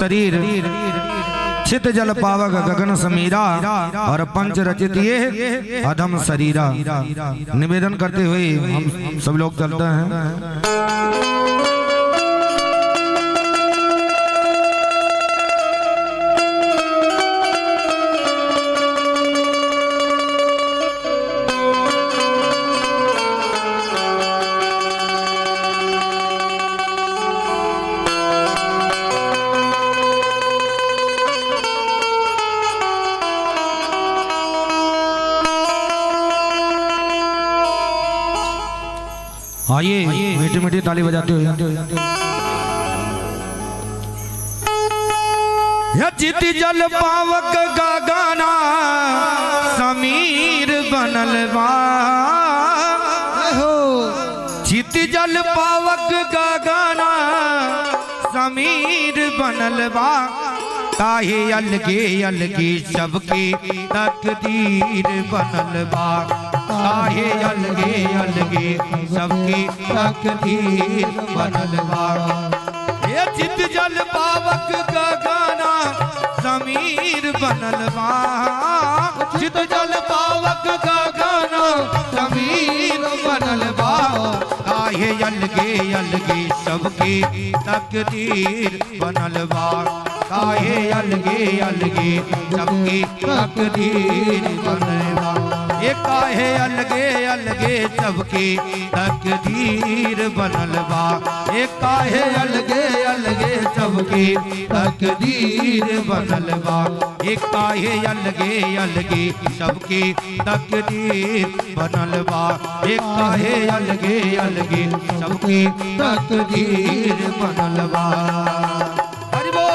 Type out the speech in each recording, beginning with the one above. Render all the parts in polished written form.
शरीर चित जल पावक गगन समीरा और पंच रचित ये अधम शरीरा। निवेदन करते हुए हम सब लोग चलते हैं। आइए मीठी मीठी ताली बजाते हुए चित जल पावक गगना समीर बनल बा। चित जल पावक गगना समीर बनल बा। काहे अलगे अलगे सबके तकदीर बनल बा। काहे अलगे अलगे सबकी तकदीर बनल बा। ये चित जल पावक गगना समीर बनल बा। चित जल पावक गगना समीर बनल बा। काहे अलगे अलगे सबकी तकदीर बनल बा। काहे अलगे अलगे सबकी तकदीर बनल बा। ये काहे अलगे अलगे सबकी तकदीर बनल बा। ये काहे अलगे अलगे सबकी तकदीर बनल बा। ये काहे अलगे अलगे सबकी तकदीर बनल बा। ये काहे अलगे अलगे सबकी तकदीर बनल बा। हरि बोल।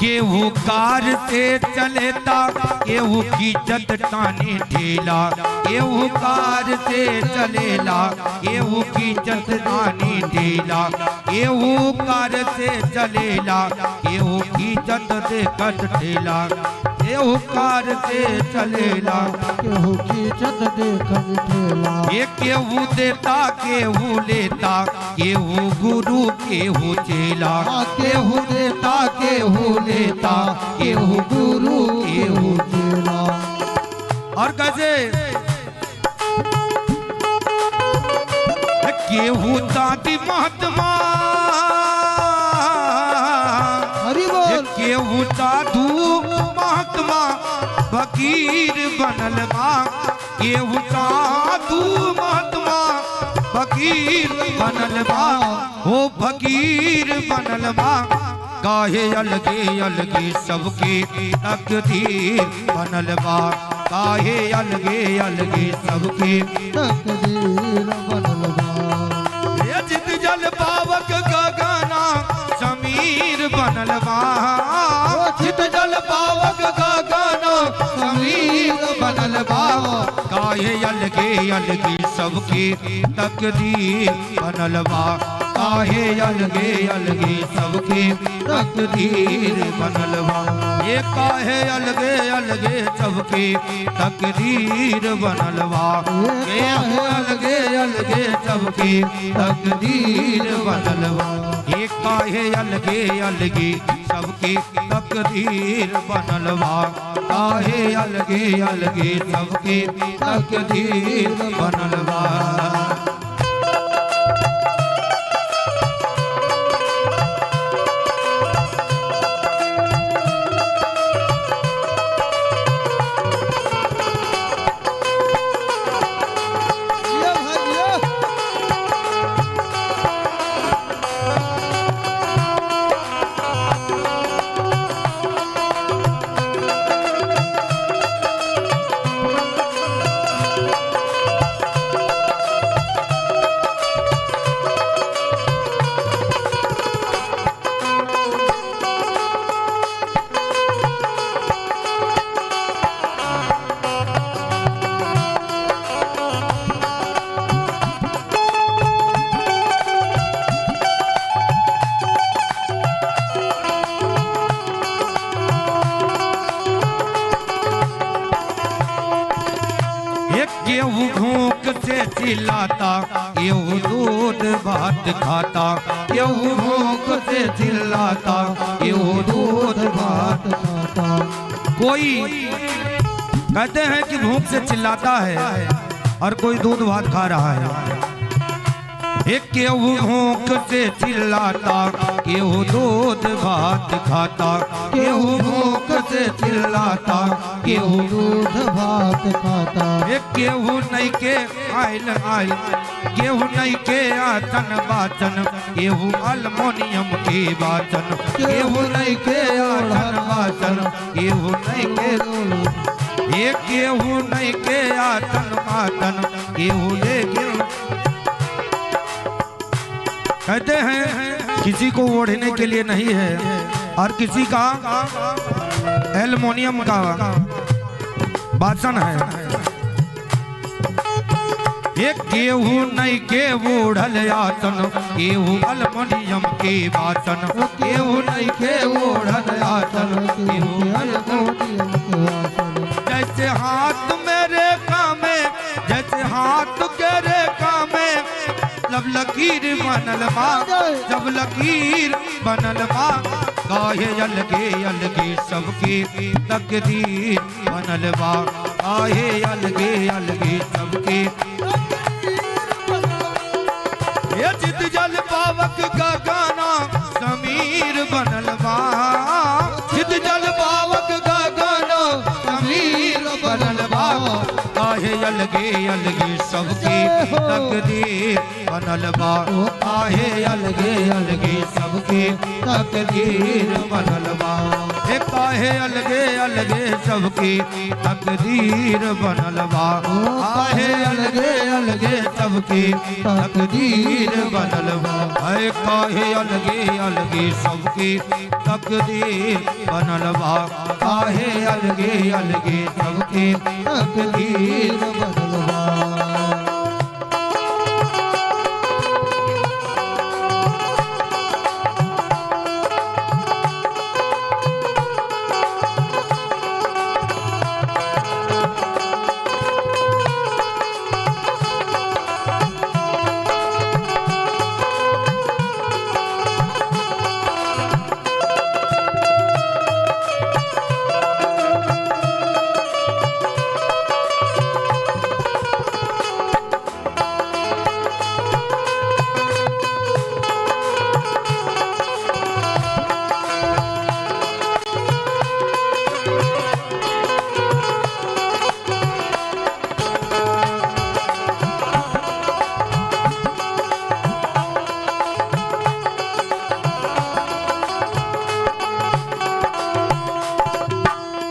केहू कार से चलेता केहू की चट्टाने ढेला। केहू कार से चलेला केहू की चट्टाने ढेला। केहू कार से चलेला केहू की चट देखत ढेला। केहू कार से चलेला केहू की चट देखत ढेला। ये केहू देता केहू लेता केहू गुरु केहू चेला। केहू देता केहू लेता केहू गुरु केहू चेला। और कैसे केहू दादी महात्मा केहू साधु महात्मा फकीर बनल बा। केहू साधु महात्मा फकीर बनल बा। हो फकीर बनल बा। काहे अलगे अलगे सबके तकदीर बनल बा। काहे अलगे अलगे सबके तकदीर बनल बा। ये चित जल पावक गगना समीर बनल बा। चित जल पावक गगना समीर बनल बा। काहे अलगे अलगे सबके तकदीर बनल बा। काहे अलगे अलगे सबके तकदीर बनल बा। ये काहे अलगे अलगे सबके तकदीर बनल बा। ये अलगे अलगे सबके तकदीर बनल बा। ये काहे अलगे अलगे सबके तकदीर बनल बा। काहे अलगे अलगे सबके तकदीर बनल बा। भूख से चिल्लाता, केहू दूध भात खाता। केहू भूख से चिल्लाता, केहू दूध भात। कोई कहते हैं कि भूख से चिल्लाता है और कोई दूध भात खा रहा है। एक केहू भूख से चिल्लाता, केहू दूध भात खाता। केहू भूख से चिल्लाता, केहू दूध भात खाता। एक केहू नहीं के आयल आयल, केहू नहीं के आतन बाचन। केहू अल्मोनियम के बाचन, केहू नहीं के आतन बाचन। केहू नहीं के एक केहू नहीं के आतन बाचन। केहू लेके कहते हैं किसी को ओढ़ने के लिए नहीं है और किसी का एल्युमिनियम का बासन है। एक केहू नहीं के ओढ़ल आसन, केहू एल्युमिनियम के बासन। केहू नहीं के ओढ़ल आसन, केहू एल्युमिनियम के बासन। जैसे हाथ मेरे कामे, जैसे हाथ के रेखा में जब लकीर बनल बा, जब लकीर बनल बा। काहे अलगे अलगे सबके तकदीर बनल बा। काहे अलगे अलगे सबके ये जिद जल पावक का गाना समीर बनल बा। जिद जल पावक का गाना समीर बनल बा। काहे अलगे अलगे सबके तकदीर बनल बा। काहे अलगे अलगे सबके तकदीर बनल बा। हे काहे अलगे अलगे सबके तकदीर बनल बा। काहे अलगे अलगे सबके तकदीर बनल बा। हे काहे अलगे अलगे सबके तकदीर बनल बा। काहे अलगे अलगे सबके तकदीर बनल बा।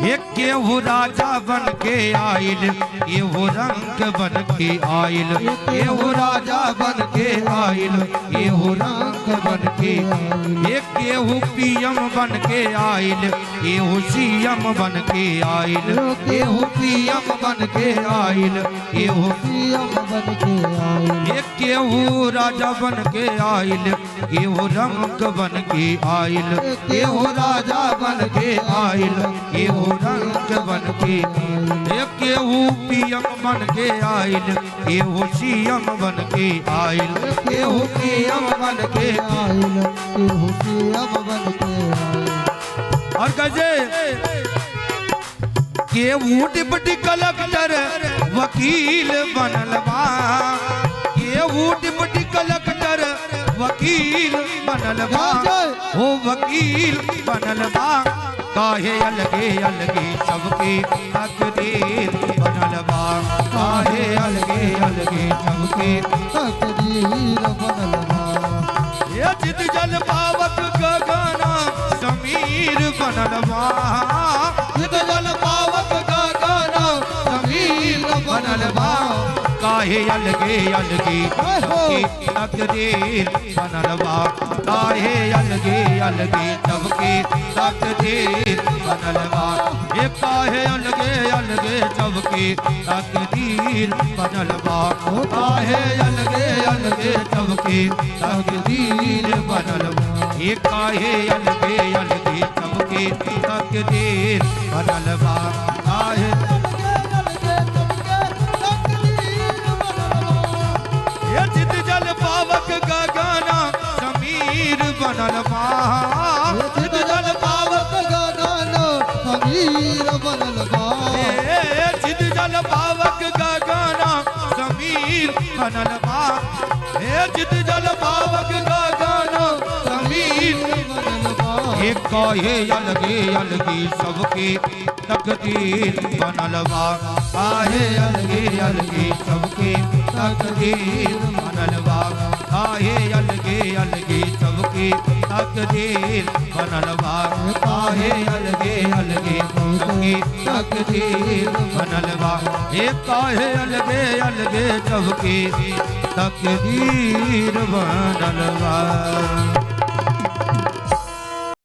एक केहू राजा बन के आइल, केहू रंग बन के आइल। केहू राजा बन के आइल, केहू रंग बन के आइल। एक केहू पीएम बन के आइल, केहू सीएम बन के आइल। केहू पीएम बन के आइल, केहू सीएम बन के आइल। एक केहू राजा बन के आइल, केहू रंग बन के आइल। केहू राजा बन के आइल, केहू रंग बन के आइल। केहू पीएम बन के आइल, केहू सीएम बन के आइल। केहू पीएम बन के आइल, केहू सीएम बन के आइल। और कैसे केहू डिप्टी कलेक्टर वकील बनल बा। केहू डिप्टी कलेक्टर वकील बनल बा। ओ वकील बनल बा। काहे अलगे अलगे सबके तकदीर बनल बा। काहे अलगे अलगे सबके तकदीर बनल बा। ये जिद जल पावक का गाना समीर बनल बा। जिद जल पावक का गाना समीर बनल बा। काहे अलगे अलगे सबके तकदीर बनल बा। काहे अलगे अलगे सबके तकदीर बनल बा। ये काहे अलगे अलगे सबके तकदीर बनल बा। काहे अलगे अलगे सबके तकदीर बनल बा। ये काहे अलगे अलगे सबके तकदीर बनल बा। काहे अलगे अलगे सबके तकदीर बनल बा चित जल पावक गगन समीर बनल बा चित जल पावक गगन समीर बनल बा चित जल पावक गगन समीर बनल बा एक काहे अलगे अलगे सबके तकदीर बनल बा काहे अलगे अलगे सबके तकदीर बनल बा काहे अलगे अलगे सबके तकदीर बनल बा काहे अलगे अलगे सबके तकदीर बनल बा एक काहे अलगे अलगे सबके तकदीर बनल बा।